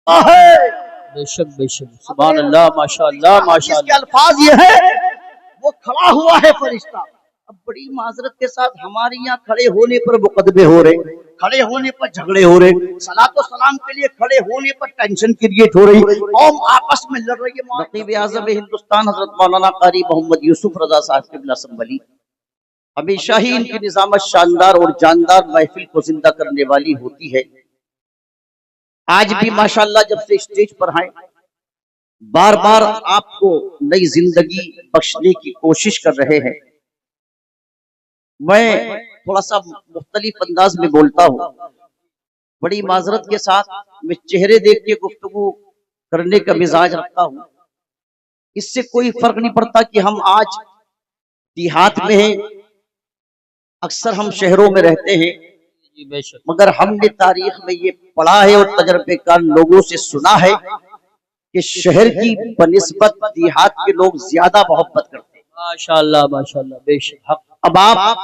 ہے۔ بے شک سبحان اللہ ماشاءاللہ اس کے الفاظ یہ ہے وہ کھڑا ہوا ہے فرشتہ۔ اب بڑی معذرت کے ساتھ ہمارے یہاں کھڑے ہونے پر مقدمے ہو رہے، کھڑے ہونے پر جھگڑے ہو رہے، صلاۃ و سلام کے لیے کھڑے ہونے پر ٹینشن کریٹ ہو رہی، قوم آپس میں لڑ رہی ہے۔ رقیب اعظم ہندوستان حضرت مولانا قاری محمد یوسف رضا صاحب قبلہ سنبھلی ہمیشہ ہی ان کی نظامت شاندار اور جاندار محفل کو زندہ کرنے والی ہوتی ہے۔ آج بھی ماشاءاللہ جب سے اسٹیج پر آئے بار بار آپ کو نئی زندگی بخشنے کی کوشش کر رہے ہیں۔ میں تھوڑا سا مختلف انداز میں بولتا ہوں، بڑی معذرت کے ساتھ میں چہرے دیکھ کے گفتگو کرنے کا مزاج رکھتا ہوں۔ اس سے کوئی فرق نہیں پڑتا کہ ہم آج دیہات میں ہیں، اکثر ہم شہروں میں رہتے ہیں، مگر ہم نے تاریخ میں یہ پڑھا ہے اور تجربے کار لوگوں سے سنا ہے کہ شہر کی بنسبت دیہات کے لوگ زیادہ محبت کرتے ہیں۔ ماشاءاللہ بے شک حق۔ اب آپ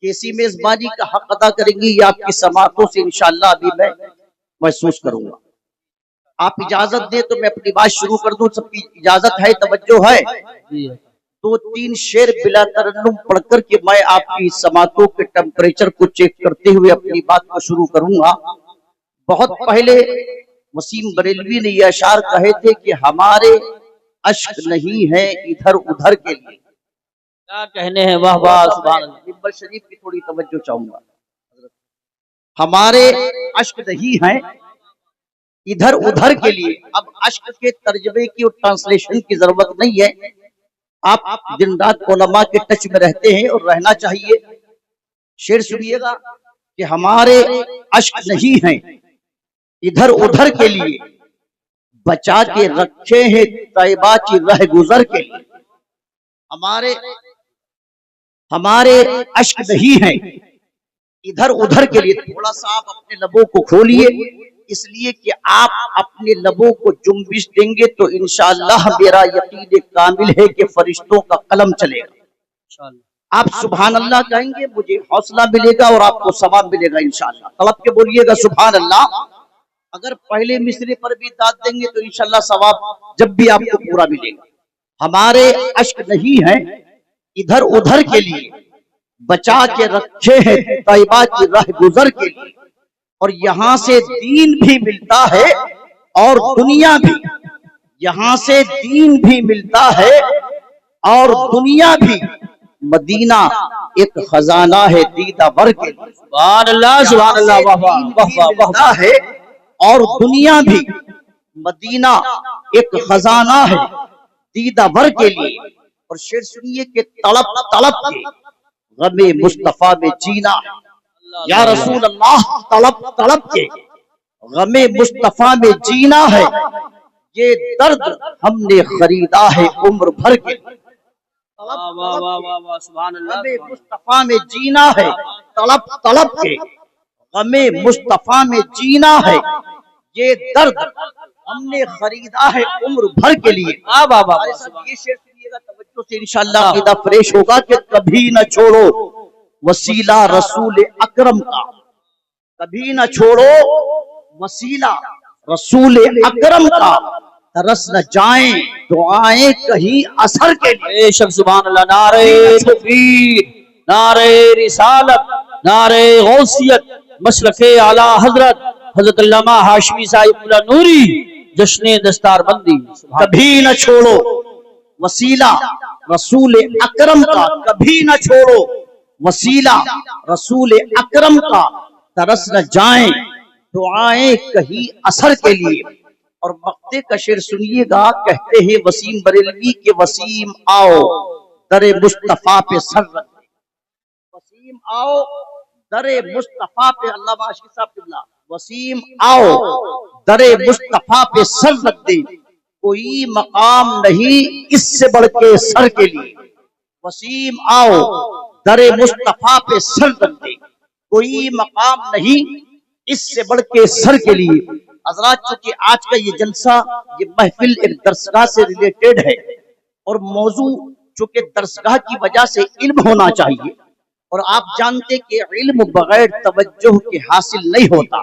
کیسی میزبانی کا حق ادا کریں گی یہ آپ کی سماعتوں سے انشاءاللہ ابھی میں محسوس کروں گا۔ آپ اجازت دیں تو میں اپنی بات شروع کر دوں، سب کی اجازت ہے، توجہ ہے؟ دو تین شعر بلا ترنم پڑھ کر کے میں آپ کی سماعتوں کے ٹمپریچر کو چیک کرتے ہوئے اپنی بات کو شروع کروں گا۔ بہت پہلے وسیم بریلوی نے یہ اشعار کہے تھے کہ ہمارے اشک نہیں ہے ادھر ادھر کے لیے۔ کیا کہنے ہیں، واہ واہ سبحان اللہ۔ ممبر شریف کی تھوڑی توجہ چاہوں گا۔ ہمارے اشک نہیں ہیں ادھر ادھر کے لیے۔ اب اشک کے ترجمے کی اور ٹرانسلیشن کی ضرورت نہیں ہے، آپ دن رات علماء کے ٹچ میں رہتے ہیں اور رہنا چاہیے۔ شعر سنیے گا کہ ہمارے اشک نہیں ہیں ادھر ادھر کے لیے، بچا کے رکھے ہیں طیبہ کی رہ گزر کے لیے۔ ہمارے اشک نہیں ہیں ادھر ادھر کے لیے۔ تھوڑا سا آپ اپنے لبوں کو کھولیے، اس لیے کہ آپ اپنے لبوں کو جنبش دیں گے تو انشاءاللہ میرا یقین کامل ہے کہ فرشتوں کا قلم چلے گا۔ آپ سبحان اللہ کہیں گے، مجھے حوصلہ ملے گا اور آپ کو ثواب ملے گا انشاءاللہ۔ طلب کے بولیے گا سبحان اللہ۔ اگر پہلے مصرے پر بھی داد دیں گے تو انشاءاللہ ثواب جب بھی آپ کو پورا ملے گا۔ ہمارے اشک نہیں ہیں ادھر ادھر کے لیے، بچا کے رکھے ہیں طیبہ کی راہ گزر کے لیے، اور یہاں سے دین بھی ملتا ہے اور دنیا بھی، یہاں سے دین بھی ملتا ہے اور دنیا بھی، مدینہ ایک خزانہ ہے دیدہ ور کے لیے۔ سبحان اللہ سبحان اللہ، واہ واہ واہ ہے اور دنیا بھی، مدینہ ایک خزانہ ہے دیدہ ور کے لیے۔ اور شعر سنیے کہ طلب طلب کے غم مصطفیٰ میں جینا ہے۔ یا رسول اللہ طلب طلب کے غم مصطفیٰ میں جینا ہے، یہ درد ہم نے خریدا ہے عمر بھر کے لیے۔ غم مصطفیٰ میں جینا ہے، طلب طلب کے غم مصطفیٰ میں جینا ہے، یہ درد ہم نے خریدا ہے عمر بھر کے لیے۔ یہ شعر سنیے گا توجہ سے، انشاءاللہ عقیدہ فریش ہوگا کہ کبھی نہ چھوڑو وسیلہ رسول اکرم کا، کبھی نہ چھوڑو وسیلہ رسول اکرم کا، ترس نہ جائیں دعائیں کہیں اثر کے لیے۔ بے شک سبحان اللہ۔ نعرہ تکبیر، نعرہ رسالت، نعرہ غوثیت، مسلک اعلی حضرت حضرت علامہ ہاشمی صاحب اللہ نوری، جشن دستار بندی۔ کبھی نہ چھوڑو وسیلہ رسول اکرم کا، کبھی نہ چھوڑو وسیلہ رسول اکرم کا، ترس نہ جائیں دعائیں کہیں اثر کے لیے۔ اور مقطع کا شعر سنیے گا، کہتے ہیں وسیم بریلوی کے وسیم آؤ در مصطفیٰ پہ سر رکھ دے، وسیم آؤ در مصطفیٰ پہ، علامہ عاشقی صاحب قبلہ، وسیم آؤ در مصطفیٰ پہ سر رکھ دے، کوئی مقام نہیں اس سے بڑھ کے سر کے لیے۔ وسیم آؤ در مصطفیٰ پہ سر رکھ دے، کوئی مقام نہیں اس سے بڑھ کے سر کے لیے۔ حضرات چونکہ آج کا یہ جلسہ، یہ محفل ایک درسگاہ سے ریلیٹڈ ہے، اور موضوع چونکہ درسگاہ کی وجہ سے علم ہونا چاہیے، اور آپ جانتے کہ علم بغیر توجہ کے حاصل نہیں ہوتا،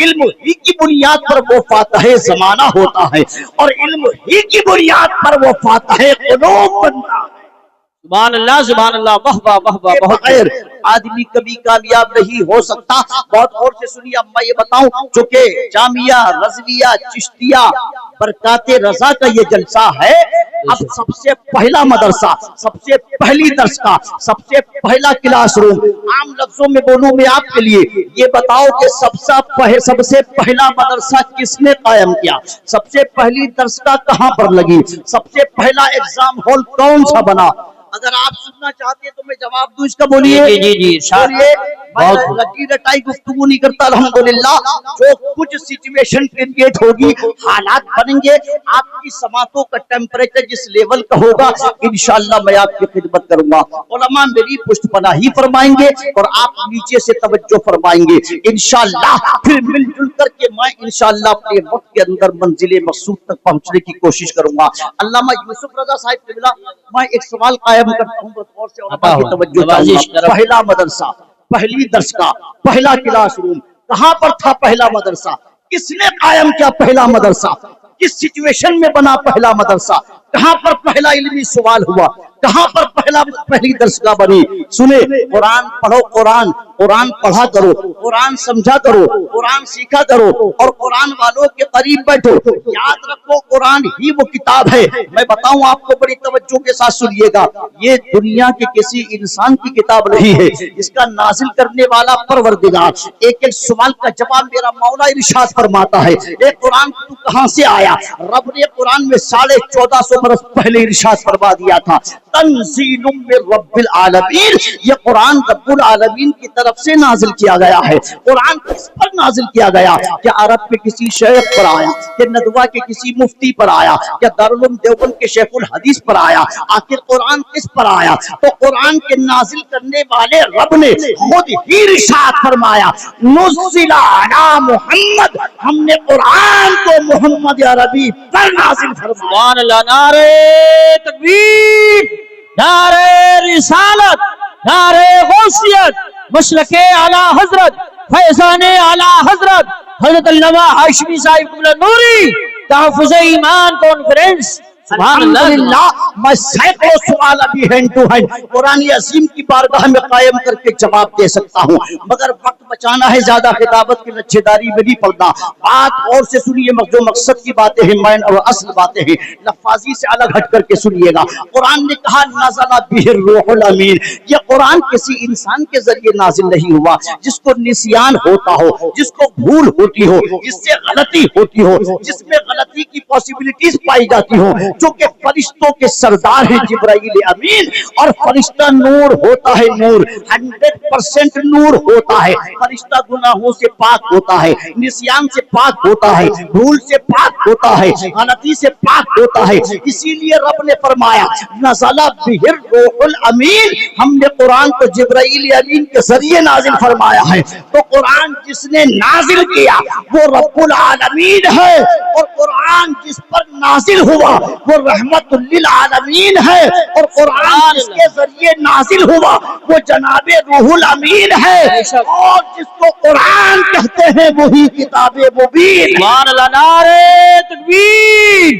علم ہی کی بنیاد پر وہ فاتح زمانہ ہوتا ہے، اور علم ہی کی بنیاد پر وہ فاتح قلوب بنتا ہے۔ سبحان اللہ، واہ واہ واہ واہ، بہت بغیر آدمی کبھی کامیاب نہیں ہو سکتا۔ بہت غور سے سنیے، اب میں یہ بتاؤں، چونکہ جامعہ رضویہ چشتیہ برکات رضا کا یہ جلسہ ہے، اب سب سے پہلا مدرسہ، سب سے پہلی درس کا، سب سے پہلا کلاس روم، عام لفظوں میں بولوں میں آپ کے لیے، یہ بتاؤ کہ سب سے پہلا مدرسہ کس نے قائم کیا؟ سب سے پہلی درس کا کہاں پر لگی؟ سب سے پہلا ایگزام ہال کون سا بنا؟ اگر آپ سننا چاہتے ہیں تو میں جواب دوں اس کا، بولیے۔ جی بولیے۔ میں لٹی لٹائی گفتگو نہیں کرتا، الحمدللہ جو کچھ سچویشن کریٹ ہوگی، حالات بنیں گے، آپ کی سماعتوں کا ٹیمپریچر جس لیول کا ہوگا، انشاءاللہ میں آپ کی خدمت کروں گا۔ علماء میری پشت پناہی فرمائیں گے اور آپ نیچے سے توجہ فرمائیں گے انشاءاللہ، پھر مل جل کر کے میں انشاءاللہ اپنے وقت کے اندر منزل مقصود تک پہنچنے کی کوشش کروں گا۔ علامہ یوسف رضا صاحب سے ملا، میں ایک سوال قائم کرتا ہوں، غور سے علماء کی توجہ چاہوں گا۔ پہلا مدرسہ، پہلی درس کا، پہلا کلاس روم کہاں پر تھا؟ پہلا مدرسہ کس نے قائم کیا؟ پہلا مدرسہ کس سچویشن میں بنا؟ پہلا مدرسہ کہاں پر پہلا علمی سوال ہوا؟ کہاں پر پہلی درسگاہ بنی؟ سنے، قرآن پڑھو، قرآن پڑھا کرو، قرآن سمجھا کرو، قرآن سیکھا کرو، اور قرآن والوں کے قریب بیٹھو۔ یاد رکھو قرآن ہی وہ کتاب ہے، میں بتاؤں آپ کو بڑی توجہ کے ساتھ سنیے گا، یہ دنیا کے کسی انسان کی کتاب نہیں ہے، اس کا نازل کرنے والا پروردگار۔ ایک سوال کا جواب میرا مولا ارشاد فرماتا ہے، اے قرآن تو کہاں سے آیا؟ رب نے قرآن میں 1450 برس پہلے ارشاد فرما دیا تھا، تنزیل من رب العالمین، یہ قرآن رب العالمین کی طرف سے نازل کیا گیا ہے۔ قرآن کس پر نازل کیا گیا؟ کیا عرب کے کسی شیخ پر آیا؟ کیا ندوہ کے کسی مفتی پر آیا؟ کیا دارالعلوم دیوبند کے شیخ الحدیث پر آیا؟ آخر قرآن کس پر آیا؟ تو قرآن کے نازل کرنے والے رب نے خود ہی ارشاد فرمایا، نزل علی محمد، ہم نے قرآن کو محمد عربی پر نازل فرمایا۔ سبحان اللہ، نعرہ تکبیر، نعرہ رسالت، نعرہ غوثیت، مشرق اعلی حضرت، فیضان اعلی حضرت حضرت علامہ ہاشمی صاحب قبلہ نوری تحفظ ایمان کانفرنس۔ الحمدللہ، میں سینکڑوں سوال ابھی ہینڈ ٹو ہینڈ قرآن عظیم کی بارگاہ میں قائم کر کے جواب دے سکتا ہوں، مگر وقت بچانا ہے، زیادہ خطابت کی لچھے داری میں نہیں پڑنا۔ بات اور سے سنیے، جو مقصد کی باتیں ہیں، مین اور اصل باتیں ہیں، لفاظی سے الگ ہٹ کر کے سنیے گا۔ قرآن نے کہا نزل بہ الروح الامین، یہ قرآن کسی انسان کے ذریعے نازل نہیں ہوا جس کو نسیان ہوتا ہو، جس کو بھول ہوتی ہو، جس سے غلطی ہوتی ہو، جس میں غلطی کی پاسبلٹیز پائی جاتی ہو، جو کہ فرشتوں کے سردار ہیں جبرائیل امین، اور فرشتہ نور ہوتا ہے، نور 100% نور ہوتا ہے۔ فرشتہ گناہوں سے پاک ہوتا ہے، نسیان سے پاک ہوتا ہے، بھول سے پاک ہوتا ہے، غلطی سے پاک ہوتا ہے۔ اسی لیے رب نے فرمایا نزل بہ الروح الامین، ہم نے قرآن کو جبرائیل امین کے ذریعے نازل فرمایا ہے۔ تو قرآن جس نے نازل کیا وہ رب العالمین ہے، اور قرآن جس پر نازل ہوا وہ رحمت للعالمین ہے، اور قرآن جس کے ذریعے نازل ہوا وہ جناب روح الامین ہے، اور جس کو قرآن کہتے ہیں وہی کتاب مبین۔ سبحان اللہ، نعرہ تکبیر،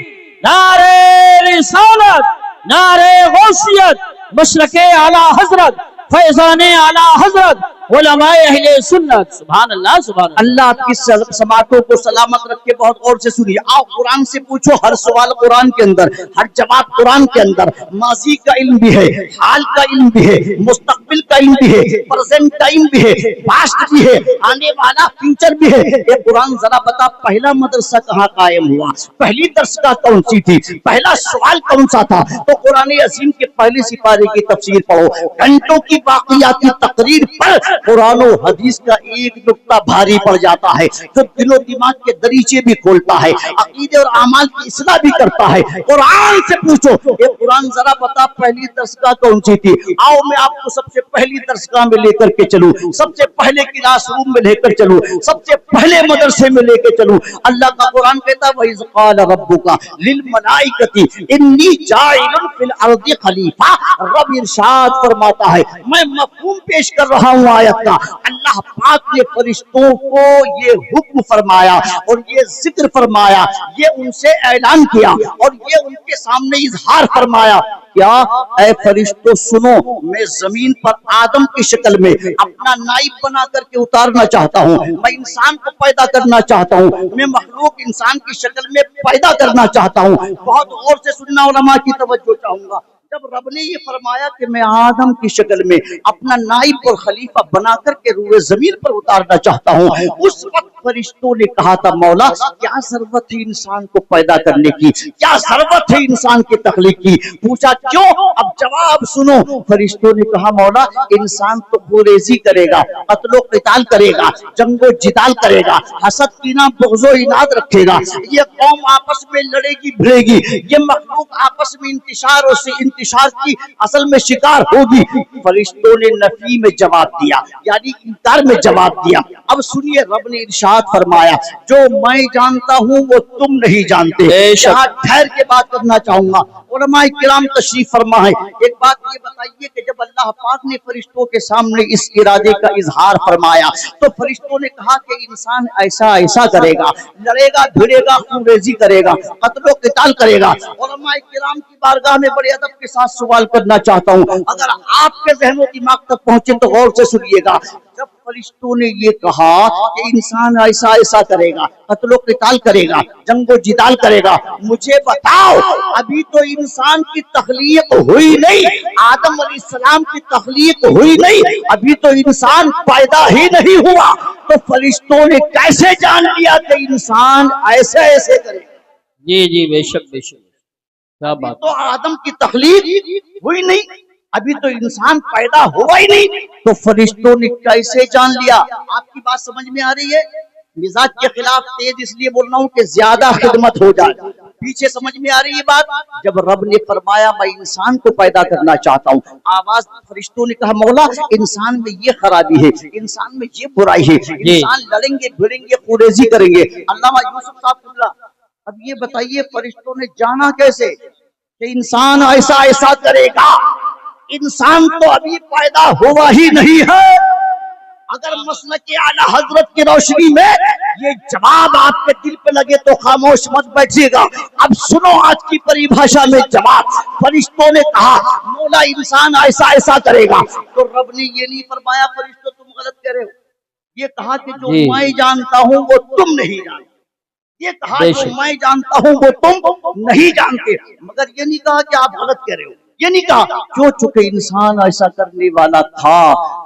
نعرہ رسالت، نعرہ غوثیت، مشرق اعلی حضرت، فیضان اعلی حضرت، علماء اہل سنت۔ سبحان اللہ، سبحان اللہ۔ اللہ آپ کی سماعتوں کو سلامت رکھ کے بہت غور سے سنیے۔ آؤ قرآن سے پوچھو، ہر سوال قرآن کے اندر، ہر جواب قرآن کے اندر۔ ماضی کا علم بھی ہے، حال کا علم بھی ہے، مستقبل کا علم بھی ہے، پریزنٹ ٹائم بھی ہے، پاسٹ بھی ہے، آنے والا فیوچر بھی ہے۔ یہ قرآن ذرا بتا، پہلا مدرسہ کہاں قائم ہوا؟ پہلی درسگاہ کون سی تھی؟ پہلا سوال کون سا تھا؟ تو قرآن عظیم کے پہلے سپارے کی تفسیر پڑھو، گھنٹوں کی واقعاتی تقریر پر قرآن و حدیث کا ایک نقطہ بھاری پڑ جاتا ہے، جو دل و دماغ کے دریچے بھی کھولتا ہے، عقیدے اور اعمال کی اصلاح بھی کرتا ہے۔ قرآن سے پوچھو، یہ قرآن ذرا بتا پہلی درسگاہ کون سی تھی؟ آؤ میں آپ کو سب سے پہلی درسگاہ میں لے کر کے چلوں، سب سے پہلے کلاس روم میں لے کر چلوں، سب سے پہلے مدرسے میں لے کے چلوں۔ اللہ کا قرآن کہتا ہے وَإِذْ قَالَ رَبُّكَ لِلْمَلَائِكَةِ إِنِّي جَاعِلٌ فِي الْأَرْضِ خَلِيفَةً، رب ارشاد فرماتا ہے، میں مفہوم پیش کر رہا ہوں آیت روایت کا اللہ پاک نے فرشتوں کو یہ حکم فرمایا اور یہ ذکر فرمایا، یہ ان سے اعلان کیا اور یہ ان کے سامنے اظہار فرمایا، کیا اے فرشتوں سنو، میں زمین پر آدم کی شکل میں اپنا نائب بنا کر کے اتارنا چاہتا ہوں، میں انسان کو پیدا کرنا چاہتا ہوں، میں مخلوق انسان کی شکل میں پیدا کرنا چاہتا ہوں۔ بہت غور سے سننا علماء کی توجہ چاہوں گا۔ جب رب نے یہ فرمایا کہ میں آدم کی شکل میں اپنا نائب اور خلیفہ بنا کر کے روئے زمین پر اتارنا چاہتا ہوں، اس وقت فرشتوں نے کہا تھا مولا کیا ضرورت ہے انسان کو پیدا کرنے کی، کیا ضرورت ہے انسان کی تخلیق کی؟ پوچھا کیوں؟ اب جواب سنو۔ فرشتوں نے کہا مولا انسان تو خوریزی کرے گا، قتل و قتال کرے گا، جنگ و جدال کرے گا، حسد کینہ بغض و عناد رکھے گا، یہ قوم آپس میں لڑے گی بھڑے گی، یہ مخلوق آپس میں انتشار کی اصل میں شکار ہوگی۔ فرشتوں نے نفی میں جواب دیا، یعنی انکار میں جواب دیا۔ اب سنیے رب نے ارشاد فرمایا جو میں جانتا ہوں وہ تم نہیں جانتے۔ یہاں ٹھہر کے بات کرنا چاہوں گا، علماء کرام تشریف فرما ہے۔ ایک بات یہ بتائیے کہ جب اللہ پاک نے فرشتوں کے سامنے اس ارادے کا اظہار فرمایا تو فرشتوں نے کہا کہ انسان ایسا ایسا کرے گا، لڑے گا بھڑے گا، خونریزی کرے گا، قتل و قتال کرے گا۔ علماء کرام کی بارگاہ میں بڑے ادب کے ساتھ سوال کرنا چاہتا ہوں، اگر آپ کے ذہن و دماغ تک پہنچے تو غور سے سنیے گا۔ جب فرشتوں نے یہ کہا کہ انسان ایسا ایسا کرے گا، قتل و قتال کرے گا، جنگ و جدال کرے گا، مجھے بتاؤ ابھی تو انسان کی تخلیق ہوئی نہیں، آدم علیہ السلام کی تخلیق ہوئی نہیں، ابھی تو انسان پیدا ہی نہیں ہوا، تو فرشتوں نے کیسے جان لیا کہ انسان ایسے ایسے کرے گا؟ جی جی بے شک بے شک، کیا بات۔ تو آدم کی تخلیق ہوئی نہیں، ابھی تو انسان پیدا ہوا ہی نہیں، تو فرشتوں نے کیسے جان لیا؟ آپ کی بات سمجھ میں آ رہی ہے؟ مزاج کے خلاف تیز اس لیے بول رہا ہوں کہ زیادہ خدمت ہو جائے۔ پیچھے سمجھ میں آ رہی ہے بات؟ جب رب نے فرمایا میں انسان کو پیدا کرنا چاہتا ہوں، آواز فرشتوں نے کہا مولا انسان میں یہ خرابی ہے، انسان میں یہ برائی ہے، انسان لڑیں گے بھڑیں گے خوریزی کریں گے۔ علامہ یوسف صاحب، اب یہ بتائیے فرشتوں نے جانا کیسے کہ انسان ایسا ایسا کرے گا؟ انسان تو ابھی پیدا ہوا ہی نہیں ہے۔ اگر مسلک اعلی حضرت کی روشنی میں یہ جواب آپ کے دل پہ لگے تو خاموش مت بیٹھیے گا۔ اب سنو آج کی پریبھاشا میں جواب۔ فرشتوں نے کہا مولا انسان ایسا ایسا کرے گا، تو رب نے یہ نہیں فرمایا فرشتوں تم غلط کہہ رہے ہو، یہ کہا کہ جو میں جانتا ہوں وہ تم نہیں جانتے، یہ کہا جو میں جانتا ہوں وہ تم نہیں جانتے، مگر یہ نہیں کہا کہ آپ غلط کہہ رہے ہو، یہ نہیں کہا جو چکے انسان ایسا کرنے والا تھا۔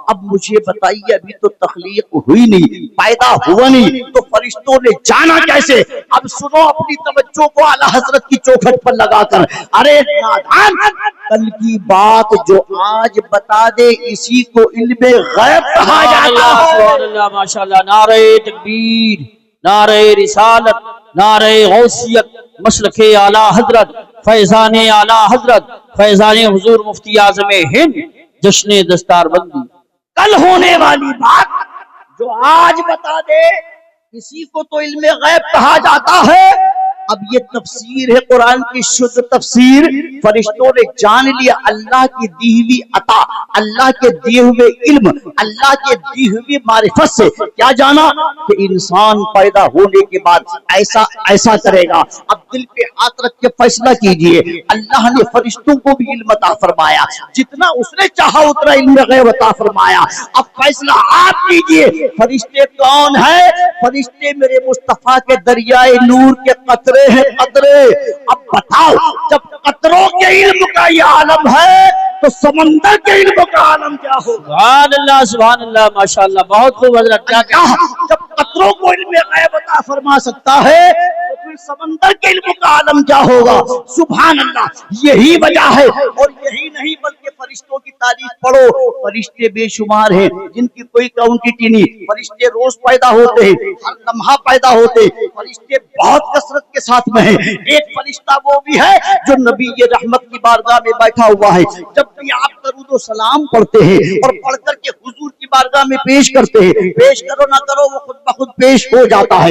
اب مجھے بتائیے ابھی تو تخلیق ہوئی نہیں، پیدا ہوا نہیں، تو فرشتوں نے جانا کیسے؟ اب سنو اپنی توجہ کو اعلی حضرت کی چوکھٹ پر لگا کر، ارے نادان کل کی بات جو آج بتا دے اسی کو علم غیب کہا جاتا ہے۔ سبحان اللہ ماشاءاللہ، نعرہ تکبیر، نعرہ رسالت، نعرہ غوثیت، مسلک اعلی حضرت، فیضان اعلی حضرت، فیضان حضور مفتی اعظم ہند، جشن دستار بندی۔ کل ہونے والی بات جو آج بتا دے کسی کو تو علم غیب کہا جاتا ہے۔ اب یہ تفسیر ہے قرآن کی شدھ تفسیر۔ فرشتوں نے جان لیا اللہ کی دی ہوئی عطا، اللہ کے دیے ہوئے علم، اللہ کے دی ہوئی معرفت سے کیا جانا کہ انسان پیدا ہونے کے بعد ایسا ایسا کرے گا۔ اب دل پہ ہاتھ رکھ کے فیصلہ کیجئے، اللہ نے فرشتوں کو بھی علم عطا فرمایا، جتنا اس نے چاہا اتنا علم غیب عطا فرمایا۔ اب فیصلہ آپ کیجئے فرشتے کون ہیں؟ فرشتے میرے مصطفیٰ کے دریائے نور کے قطرے ہیں، قطرے۔ اب بتاؤ جب قطروں کے علم کا یہ عالم ہے تو سمندر کے علم کا عالم کیا ہوگا؟ سبحان اللہ ماشاءاللہ، بہت خوب حضرت۔ جب قطروں کو علم غیب عطا فرما سکتا ہے تو پھر سمندر کے علم کا عالم کیا ہوگا؟ سبحان اللہ، یہی وجہ ہے۔ اور یہی نہیں بلکہ فرشتوں کی تعریف پڑھو، فرشتے بے شمار ہیں جن کی کوئی کاؤنٹیٹی نہیں، فرشتے روز پیدا ہوتے ہیں، ہر لمحہ پیدا ہوتے ہیں، فرشتے بہت کثرت کے ساتھ میں ہیں۔ ایک فرشتہ وہ بھی ہے جو نبی رحمت کی بارگاہ میں بیٹھا ہوا ہے، جب بھی آپ درود و سلام پڑھتے ہیں اور پڑھ کر کے حضور کی بارگاہ میں پیش کرتے ہیں، پیش کرو نہ کرو وہ خود بخود پیش ہو جاتا ہے۔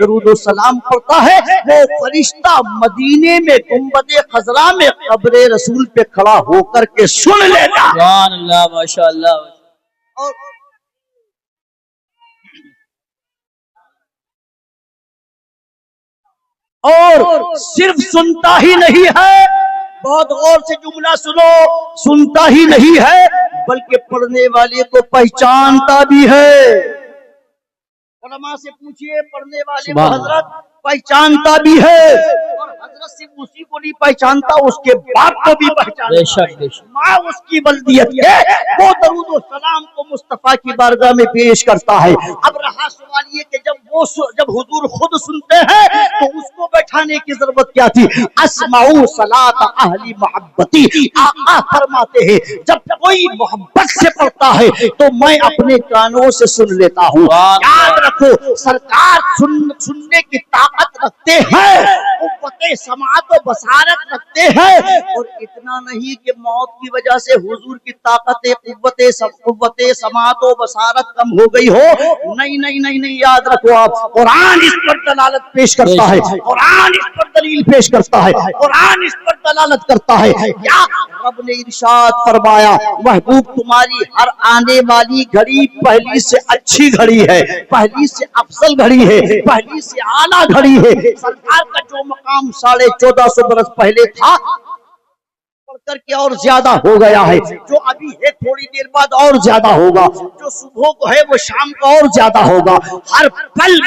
درود و سلام پڑھتا ہے وہ فرشتہ مدینے میں گنبد خضرا میں قبر رسول پہ کھڑا ہو کر کے سن لیتا ہے۔ سبحان اللہ، ماشاءاللہ۔ اور صرف سنتا ہی نہیں ہے، بہت غور سے جملہ سنو، سنتا ہی نہیں ہے بلکہ پڑھنے والے کو پہچانتا بھی ہے۔ علماء سے پوچھئے پڑھنے والے کو حضرت پہچانتا بھی ہے، اور حضرت صرف اسی کو نہیں پہچانتا، اس کے باپ کو بھی پہچانتا ہے، ماں اس کی والدیت ہے۔ وہ درود و سلام کو مصطفیٰ کی بارگاہ میں پیش کرتا ہے۔ اب رہا سوال یہ کہ جب حضور خود سنتے ہیں تو اس کو بیٹھانے کی ضرورت کیا تھی؟ اسمعوا صلاۃ اہل محبتی، آقا فرماتے ہیں جب کوئی محبت سے پڑھتا ہے تو میں اپنے کانوں سے سن لیتا ہوں۔ یاد رکھو سرکار سننے کی طاقت رکھتے ہیں، قوت سماعت و بصارت رکھتے ہیں، اور اتنا نہیں کہ موت کی وجہ سے حضور کی طاقت قوت سماعت و بصارت کم ہو گئی ہو، نہیں نہیں نہیں نہیں، یاد رکھو آپ، قرآن اس پر دلالت پیش کرتا ہے، قرآن اس پر دلیل پیش کرتا ہے، قرآن اس پر دلالت کرتا ہے۔ کیا رب نے ارشاد فرمایا محبوب تمہاری ہر آنے والی گھڑی پہلی سے اچھی گھڑی ہے، پہلی سے افضل گھڑی ہے، پہلی سے اعلیٰ گھڑی ہے۔ سرکار کا جو مقام 1450 برس پہلے تھا پڑھ کر کے اور زیادہ ہو گیا ہے، جو ابھی ہے تھوڑی دیر بعد اور زیادہ ہوگا، جو صبح کو ہے وہ شام کو اور زیادہ ہوگا۔ ہر پل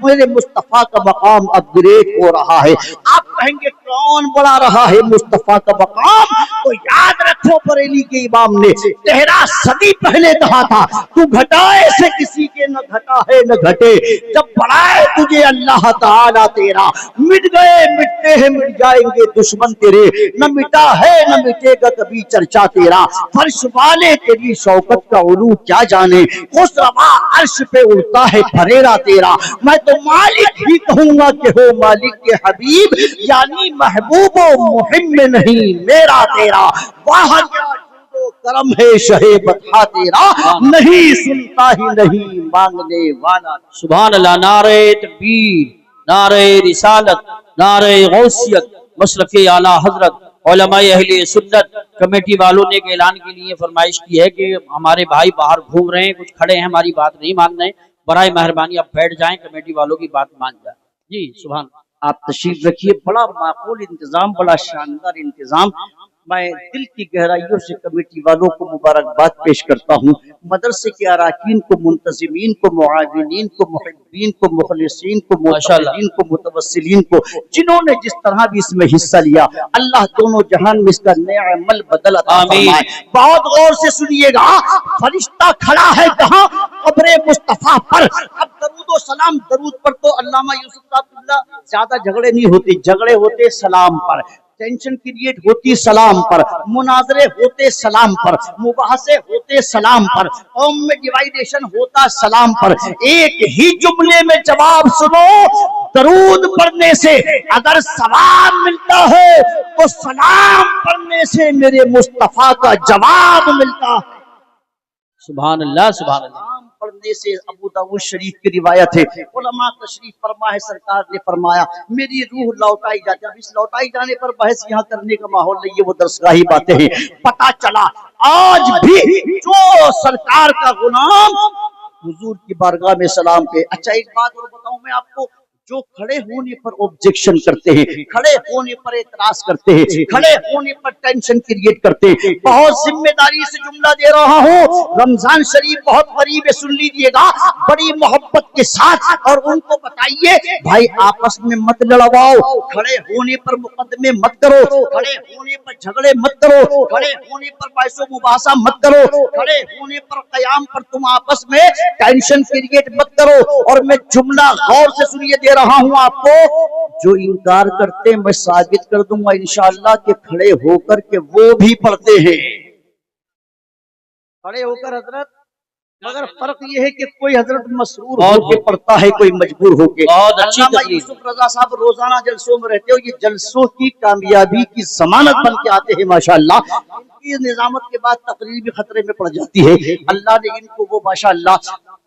میرے مصطفیٰ کا مقام اپ گریڈ ہو رہا ہے۔ آپ کہیں گے کون بڑھا رہا ہے مصطفیٰ کا مقام؟ تو یاد رکھو بریلی کے امام نے 13 صدی پہلے کہا تھا تو گھٹائے سے کسی کے نہ گھٹا ہے نہ گھٹے، جب بڑھائے تجھے اللہ تعالیٰ تیرا، مٹ گئے مٹتے ہیں مٹ جائیں گے دشمن تیرے، نہ مٹا ہے نہ مٹے گا کبھی چرچا تیرا، فرش والے تیری شوکت کا علو کیا جانے، خسروا عرش پہ اڑتا ہے پھریرا تیرا، میں تو مالک ہی کہوں گا کہ ہو مالک کے حبیب، یعنی محبوب و محب میں نہیں میرا تیرا، واہ کرم ہے شہ بطحا تیرا، نہیں سنتا ہی نہیں مانگنے والا۔ سبحان اللہ، نعرہ تکبیر، نعرہ رسالت، نعرہ غوثیت، مسلک اعلیٰ حضرت علماء اہل سنت کمیٹی والوں نے ایک اعلان کے لیے فرمائش کی ہے کہ ہمارے بھائی باہر گھوم رہے ہیں، کچھ کھڑے ہیں، ہماری بات نہیں مان رہے، برائے مہربانی آپ بیٹھ جائیں، کمیٹی والوں کی بات مان جائیں۔ جی سبحان اللہ، آپ تشریف رکھیے، بڑا معقول انتظام، بڑا شاندار انتظام۔ میں دل کی گہرائیوں سے کمیٹی والوں کو مبارکباد پیش کرتا ہوں، مدرسے کے اراکین کو، منتظمین کو، معاونین کو، محبین کو، مخلصین کو، متقین کو، متوسلین کو، جنہوں نے جس طرح بھی اس میں حصہ لیا، اللہ دونوں جہان میں اس کا نیا عمل بدل عطا فرمائے۔ بہت غور سے سنیے گا، فرشتہ کھڑا ہے کہاں؟ قبر مصطفیٰ پر۔ اب درود و سلام، درود پر تو علامہ یوسف صاحب اللہ زیادہ جھگڑے نہیں ہوتے، جھگڑے ہوتے سلام پر، ٹینشن کریٹ ہوتی سلام پر، مناظرے ہوتے سلام پر، مباحثے ہوتے سلام پر، قوم میں ڈیوائیڈیشن ہوتا سلام پر۔ ایک ہی جملے میں جواب سنو، درود پڑھنے سے اگر ثواب ملتا ہے تو سلام پڑھنے سے میرے مصطفیٰ کا جواب ملتا ہے۔ سبحان اللہ، سبحان اللہ۔ سلام پڑھنے سے، ابو داؤد شریف کی روایت ہے، علماء تشریف فرما ہے، سرکار نے فرمایا میری روح لوٹائی جاتی ہے۔ اب اس لوٹائی جانے پر بحث یہاں کرنے کا ماحول نہیں ہے، وہ درسگاہی باتیں ہیں۔ پتہ چلا آج بھی جو سرکار کا غلام حضور کی بارگاہ میں سلام پہ۔ اچھا ایک بات اور بتاؤں میں آپ کو، جو کھڑے ہونے پر آبجیکشن کرتے ہیں، کھڑے ہونے پر اعتراض کرتے ہیں، کھڑے ہونے پر ٹینشن کریٹ کرتے ہیں، بہت ذمہ داری سے جملہ دے رہا ہوں، رمضان شریف بہت قریب ہے، سن لیجئے گا بڑی محبت کے ساتھ، اور ان کو بتائیے بھائی آپس میں مت لڑواؤ، کھڑے ہونے پر مقدمے مت کرو، کھڑے ہونے پر جھگڑے مت کرو، کھڑے ہونے پر بحث و مباحثہ مت کرو، کھڑے ہونے پر قیام پر تم آپس میں ٹینشن کریٹ مت کرو۔ اور میں جملہ غور سے سنیے دے رہا ہوں آپ کو، جو انکار کرتے میں ثابت کر دوں گا انشاءاللہ کہ کھڑے ہو کر کے وہ بھی پڑھتے ہیں، کھڑے ہو کر حضرت، مگر فرق یہ ہے کہ کوئی حضرت مسرور ہو کے پڑھتا ہے، کوئی مجبور ہو کے۔ علامہ یوسف رضا صاحب روزانہ جلسوں میں رہتے ہو، یہ جلسوں کی کامیابی کی ضمانت بن کے آتے ہیں ماشاءاللہ۔ ان کی نظامت کے بعد تقریر بھی خطرے میں پڑ جاتی ہے، اللہ نے ان کو وہ ماشاءاللہ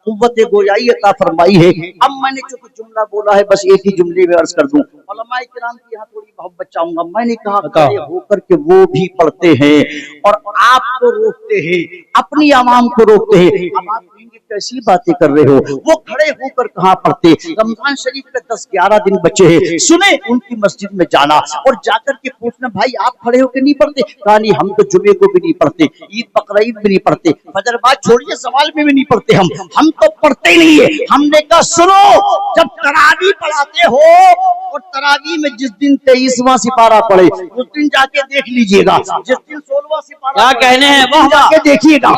قوت گویائی عطا فرمائی ہے۔ اب میں نے جو کچھ جملہ بولا ہے بس ایک ہی جملے میں عرض کر دوں، علماء کرام کی یہاں تھوڑی محبت چاہوں گا۔ میں نے کہا کھڑے ہو کر کے وہ بھی پڑھتے ہیں اور آپ کو روکتے ہیں، اپنی عوام کو روکتے ہیں۔ اب آپ کہیں گے کیسی باتیں کر رہے ہو، وہ کھڑے ہو کر کہاں پڑھتے؟ رمضان شریف کے 10-11 دن بچے ہیں، سنیں ان کی مسجد میں جانا اور جا کر کے پوچھنا بھائی آپ کھڑے ہو کے نہیں پڑھتے؟ کہا نہیں ہم تو جمعے کو بھی نہیں پڑھتے، عید بقرعید بھی نہیں پڑھتے، فجر بعد چھوڑیے سوال میں بھی نہیں پڑھتے، ہم تو پڑھتے ہی نہیں ہے۔ ہم نے کہا سنو، جب تراویح پڑھاتے ہو اور تراویح میں جس دن 23واں سپارہ پڑھے اس دن جا کے دیکھ لیجئے گا، جس دن 16واں سپارہ کیا کہنے ہیں، جا کے دیکھیے گا۔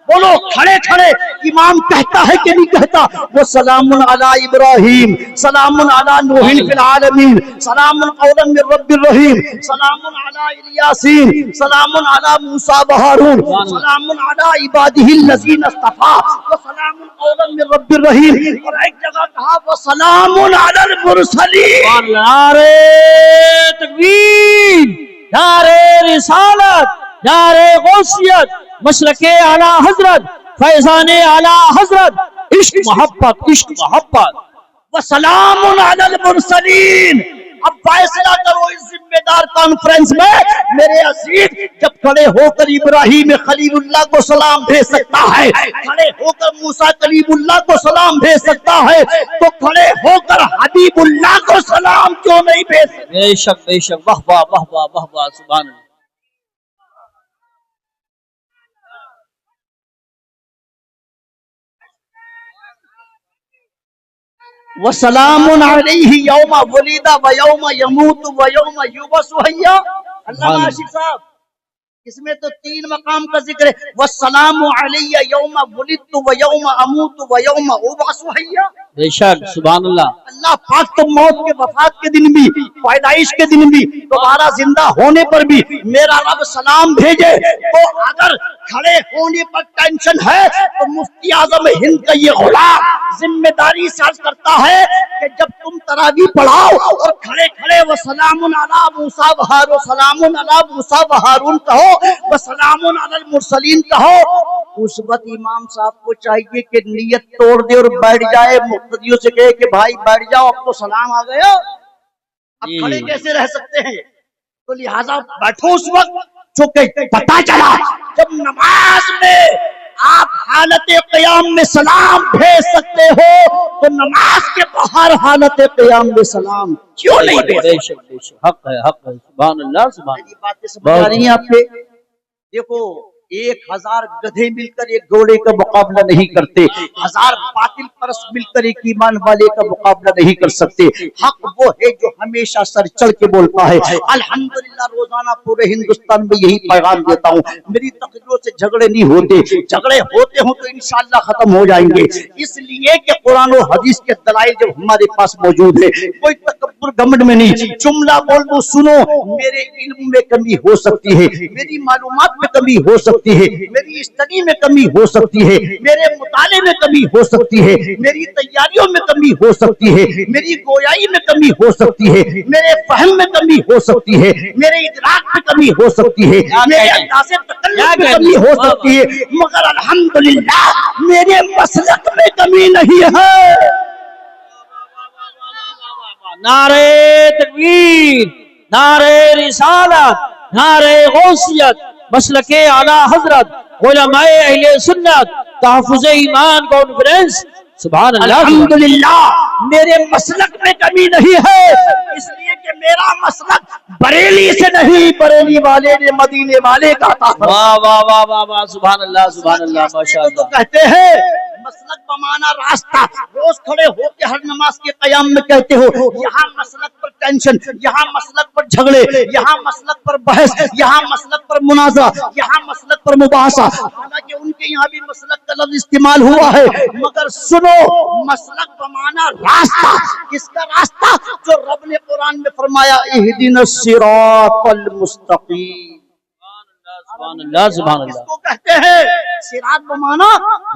بولو کھڑے کھڑے امام کہتا ہے کہ نہیں کہتا؟ وہ سلام علی ابراہیم، سلام علی نوح فی العالمین، سلام قولا من رب الرحیم، سلام علی الیاسین، سلام علی موسیٰ و ہارون، سلام علی عبادہ الذین اصطفیٰ، وسلام قولا من رب الرحیم۔ اور ایک جگہ کہا وسلام علی المرسلین۔ نعرہ تکبیر، نعرہ رسالت، نعرہ غوثیت، مسلک اعلی حضرت، فیضان اعلی حضرت، عشق محبت، عشق محبت۔ وسلام علی المرسلین۔ اب فیصلہ کرو اس ذمہ دار کانفرنس میں میرے عزیز، جب کھڑے ہو کر ابراہیم خلیل اللہ کو سلام بھیج سکتا ہے، کھڑے ہو کر موسیٰ کلیم اللہ کو سلام بھیج سکتا ہے، تو کھڑے ہو کر حبیب اللہ کو سلام کیوں نہیں بھیج سکتا؟ بے شک بے شک، واہ واہ واہ واہ واہ واہ، سبحان اللہ۔ وسلام علیہ یوم ولد و یوم یموت و یوم یبعث حیا۔ علامہ عاشق صاحب اس میں تو 3 مقام کا ذکر ہے، والسلام علیہ یوم ولدت و یوم اموت و یوم ابعث حیا۔ بے شک، سبحان اللہ۔ اللہ پاک تو موت کے وفات کے دن بھی، پیدائش کے دن بھی، دوبارہ زندہ ہونے پر بھی میرا رب سلام بھیجے۔ تو اگر کھڑے ہونے پر ٹینشن ہے تو مفتی اعظم ہند کا یہ غلام ذمہ داری سے عرض کرتا ہے کہ جب تم تراویح پڑھاؤ اور کھڑے کھڑے وسلام علی موسیٰ و ہارون، سلام علی موسیٰ و ہارون کہو، وسلام علی المرسلین کہو، اس وقت امام صاحب کو چاہیے کہ نیت توڑ دے اور بیٹھ جائے، مقتدیوں سے کہے کہ بھائی بیٹھ جاؤ، اب تو سلام آ گیا، اب کھڑے کیسے رہ سکتے ہیں؟ تو لہٰذا بیٹھو اس وقت، چونکہ پتہ چلا جب نماز میں آپ حالت قیام میں سلام بھیج سکتے ہو تو نماز کے باہر حالت قیام میں سلام کیوں نہیں بھیج سکتے؟ بے شک بے شک، حق ہے حق ہے، سبحان اللہ سبحان اللہ۔ یہ باتیں سمجھ آ رہی ہیں آپ کے؟ دیکھو 1000 گدھے مل کر ایک گھوڑے کا مقابلہ نہیں کرتے، 1000 باطل پرست مل کر ایک ایمان والے کا مقابلہ نہیں کر سکتے۔ حق وہ ہے جو ہمیشہ سر چڑھ کے بولتا ہے۔ الحمدللہ روزانہ پورے ہندوستان میں یہی پیغام دیتا ہوں، میری تقریروں سے جھگڑے نہیں ہوتے، جھگڑے ہوتے ہوں تو انشاءاللہ ختم ہو جائیں گے، اس لیے کہ قرآن و حدیث کے دلائل جب ہمارے پاس موجود ہے، کوئی تکبر گھمنڈ میں نہیں۔ جملہ بول دو سنو، میرے علم میں کمی ہو سکتی ہے، میری معلومات میں کمی ہو سکتی ہے، میری اسٹڈی میں کمی ہو سکتی ہے، میرے مطالعے میں کمی ہو سکتی ہے، میری تیاریوں میں کمی ہو سکتی ہے، میری گویائی میں کمی ہو سکتی ہے، میرے فہم میں کمی ہو سکتی ہے، میرے ادراک میں کمی ہو سکتی ہے، میرے انداز تکلم میں کمی ہو سکتی ہے، مگر الحمدللہ میرے مسلک میں کمی نہیں ہے۔ نعرہ تکبیر، نعرہ رسالت، نعرہ غوثیت، مسلک اعلی حضرت، علماء اہل سنت، تحفظ ایمان کانفرنس، سبحان اللہ۔ الحمدللہ میرے مسلک میں کمی نہیں ہے، اس لیے کہ میرا مسلک بریلی سے نہیں، بریلی والے نے مدینے والے کا تھا۔ واہ واہ واہ واہ واہ، سبحان اللہ سبحان اللہ، ماشاء تو اللہ۔ کہتے ہیں مسلک بمانا راستہ، روز کھڑے ہو کے ہر نماز کے قیام میں کہتے ہو یہاں مسلک پر ٹینشن، یہاں مسلک پر جھگڑے، یہاں مسلک پر بحث، یہاں مسلک پر منازعہ، یہاں مسلک پر مباحثہ، حالانکہ ان کے یہاں بھی مسلک کا لفظ استعمال ہوا ہے، مگر سنو مسلک بمانا راستہ، کس کا راستہ؟ جو رب نے قرآن میں فرمایا اہدنا الصراط المستقیم۔ سبحان اللہ سبحان اس اللہ. کو کہتے ہیں صراط بمانا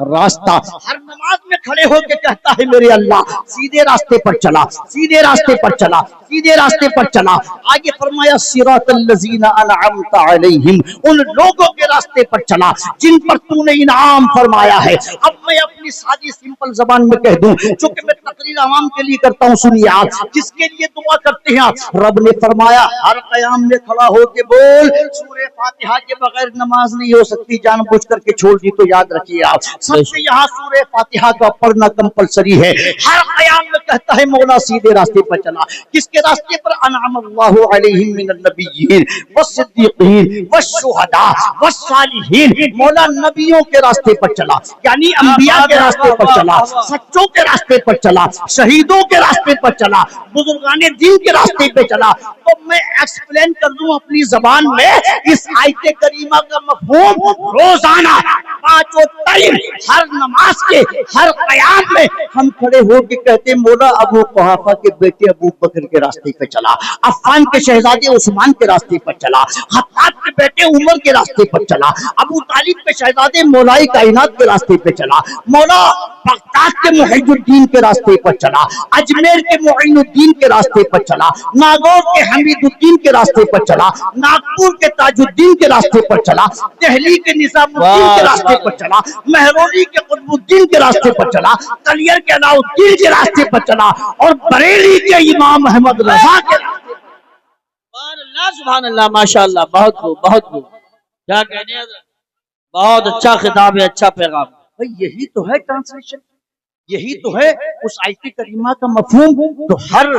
راستہ. ہر نماز میں کھڑے ہو کے کہتا ہے میرے اللہ سیدھے راستے پر چلا, سیدھے راستے پر چلا, سیدھے راستے پر چلا. آگے فرمایا صراط الذین انعمت علیہم, ان لوگوں کے راستے پر چلا جن پر تو نے انعام فرمایا ہے. اب میں اپنی سادی سمپل زبان میں کہہ دوں, چونکہ میں تقریر عوام کے لیے کرتا ہوں, سنیے آپ جس کے لیے دعا کرتے ہیں آپ. رب نے فرمایا ہر قیام میں کھڑا ہو کے بول سورہ فاتحہ کے بغیر نماز نہیں ہو سکتی. جان بوجھ کر کے چھوڑ دی تو یاد رکھیے آپ سب سے یہاں سورہ فاتحہ کا پڑھنا کمپلسری ہے. ہر قیام میں کہتا ہے مولا سیدھے راستے پر چلا. کس کے راستے پر؟ انعم اللہ علیہم من النبیین والصدیقین والشہداء والصالحین. مولا نبیوں کے راستے پر چلا, یعنی انبیاء کے راستے پر چلا, سچوں کے راستے پر چلا, شہیدوں کے راستے پر چلا, بزرگان دین کے راستے پہ چلا. تو میں ایکسپلین کر دوں اپنی زبان میں اس آیت کریمہ کا مفہوم. روزانہ پانچوں ٹائم ہر نماز کے ہر قیام میں ہم کھڑے ہو کے کہتے مولا ابو قحافہ کے بیٹے ابو بکر کے راستے پہ چلا, عفان کے شہزادے عثمان کے راستے پر چلا, خطاب کے بیٹے عمر کے راستے پر چلا, ابو طالب کے شہزادے مولائی کائنات کے راستے پہ چلا, مولا بغداد کے محی الدین کے راستے پر چلا, اجمیر کے معین الدین کے راستے پر چلا, ناگور کے حمید الدین کے راستے پر چلا, ناگپور کے تاج الدین کے راستے پر چلا, دہلی کے نظام الدین کے راستے پر چلا, مہرولی کے قطب الدین کے راستے پر چلا, کلیر کے علاؤ الدین کے راستے پر چلا, اور بریلی کے امام احمد رضا کے راستے پر. سبحان اللہ سبحان اللہ ماشاء اللہ. بہت خوب بہت خوب. کیا کہنے حضرت, بہت اچھا خطاب ہے, اچھا پیغام. بھئی یہی تو ہے ٹرانسلیشن, یہی تو ہے اس آیت کریمہ کا مفہوم. تو ہر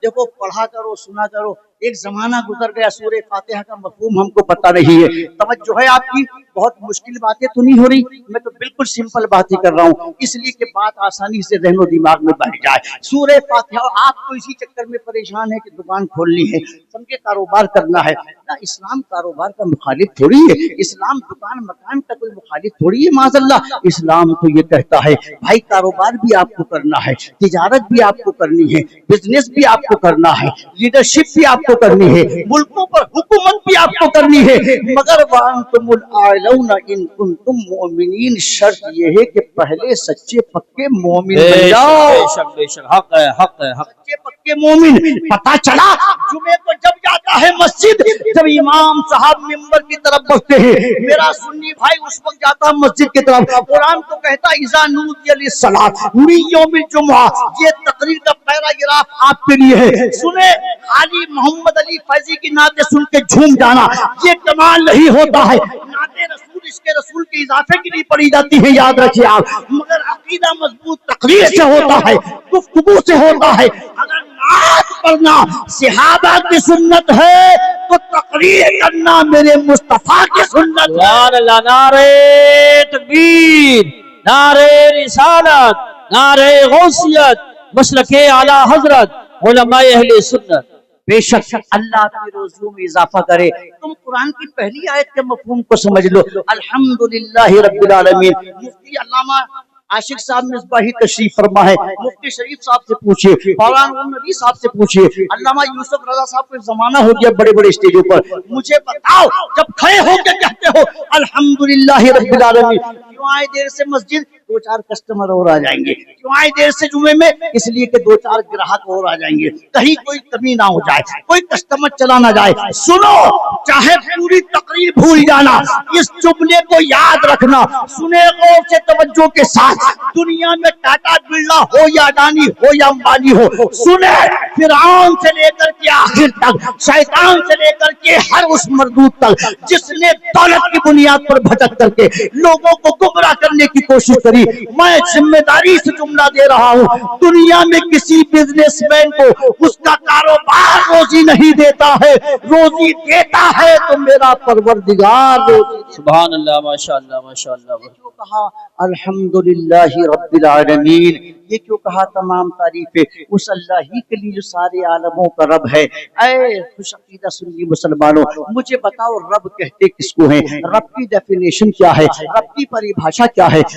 دیکھو پڑھا کرو سنا کرو, ایک زمانہ گزر گیا سورہ فاتحہ کا مفہوم ہم کو پتہ نہیں ہے. توجہ ہے آپ کی, بہت مشکل باتیں تو نہیں ہو رہی, میں تو بالکل سمپل بات ہی کر رہا ہوں اس لیے کہ بات آسانی سے ذہن و دماغ میں بیٹھ جائے. سورہ فاتحہ, آپ کو اسی چکر میں پریشان ہے کہ دکان کھولنی ہے, سمجھے کاروبار کرنا ہے. نہ اسلام کاروبار کا مخالف تھوڑی ہے, اسلام دکان مکان کا کوئی مخالف تھوڑی ہے. معاذ اللہ, اسلام تو یہ کہتا ہے بھائی کاروبار بھی آپ کو کرنا ہے, تجارت بھی آپ کو کرنی ہے, بزنس بھی آپ کو کرنا ہے, لیڈرشپ بھی آپ کو کرنی ہے, ملکوں پر حکومت بھی آپ کو کرنی ہے, مگر وَأَنْتُمُ الْأَعْلَوْنَ إِن كُنتُم مُؤْمِنِينَ. شرط یہ ہے کہ پہلے سچے پکے مومن بن جاؤ. بے شک بے شک, حق ہے حق ہے حق. سچے پکے مومن. پتہ چلا جمعے کو جب جاتا ہے مسجد, جب امام صاحب منبر کی طرف بڑھتے ہیں, میرا سنی بھائی اس وقت جاتا مسجد کی طرف, قرآن تو کہتا اذا نودی للصلاۃ من یوم الجمعہ. یہ تقریر کا پیراگراف آپ کے لیے ہے, سنیں. خالی محمد علی فیضی کی نعتیں سن کے جھوم جانا یہ کمال نہیں ہوتا ہے. نعتیں رسول اس کے رسول کے اضافے کی نہیں پڑھی جاتی ہیں, یاد رکھیے آپ, مگر عقیدہ مضبوط تقریر سے ہوتا ہے, گفتگو سے ہوتا ہے. اگر نعت پڑھنا صحابہ کی سنت ہے تو تقریر کرنا میرے مصطفیٰ کی سنت ہے. سبحان اللہ. نعرہ تکبیر, نعرہ رسالت, نعرہ غوثیت, مسلک اعلی حضرت, علماء اہل سنت. بے شک اللہ کی روزیوں میں اضافہ کرے. تم قرآن کی پہلی آیت کے مفہوم کو سمجھ لو, الحمدللہ رب العالمین. مفتی علامہ عاشق صاحب مصباحی تشریف فرما ہے, مفتی شریف صاحب سے پوچھئے, مولانا نبی صاحب سے پوچھئے, علامہ یوسف رضا صاحب کو زمانہ ہو گیا بڑے بڑے اسٹیجوں پر. مجھے بتاؤ جب کھڑے ہو کے کہتے ہو الحمدللہ رب العالمین, کیوں آئے دیر سے مسجد؟ دو چار کسٹمر اور آ جائیں گے. کیوں آئے دیر سے جمعے میں؟ اس لیے کہ دو چار گراہک اور آ جائیں گے, کہیں کوئی کمی نہ ہو جائے, کوئی کسٹمر چلا نہ جائے. سنو, چاہے پوری تقریر بھول جانا, اس جملے کو یاد رکھنا. سنے غور سے توجہ کے ساتھ, دنیا میں ٹاٹا برلا ہو یا اڈانی ہو یا امبانی ہو, سنے فرعون سے لے کر کے آخر تک, شیطان سے لے کر کے ہر اس مردود تک جس نے دولت کی بنیاد پر بھٹک کر کے لوگوں کو گمراہ کرنے کی کوشش کری, میں ذمہ داری سے جملہ دے رہا ہوں, دنیا میں کسی بزنس مین کو اس کا کاروبار روزی نہیں دیتا ہے, روزی دیتا ہے تو میرا پروردگار روزی. سبحان اللہ ماشاء اللہ ماشاء اللہ. کیوں کہا الحمدللہ رب العالمین, یہ کیوں کہا تمام تعریفیں اس اللہ ہی کے لیے جو سارے عالموں کا رب ہے. اے خوش عقیدہ سنی مسلمانوں, مجھے بتاؤ رب کہتے کس کو ہیں, رب کی ڈیفینیشن کیا ہے, رب کی پریبھاشا کیا ہے,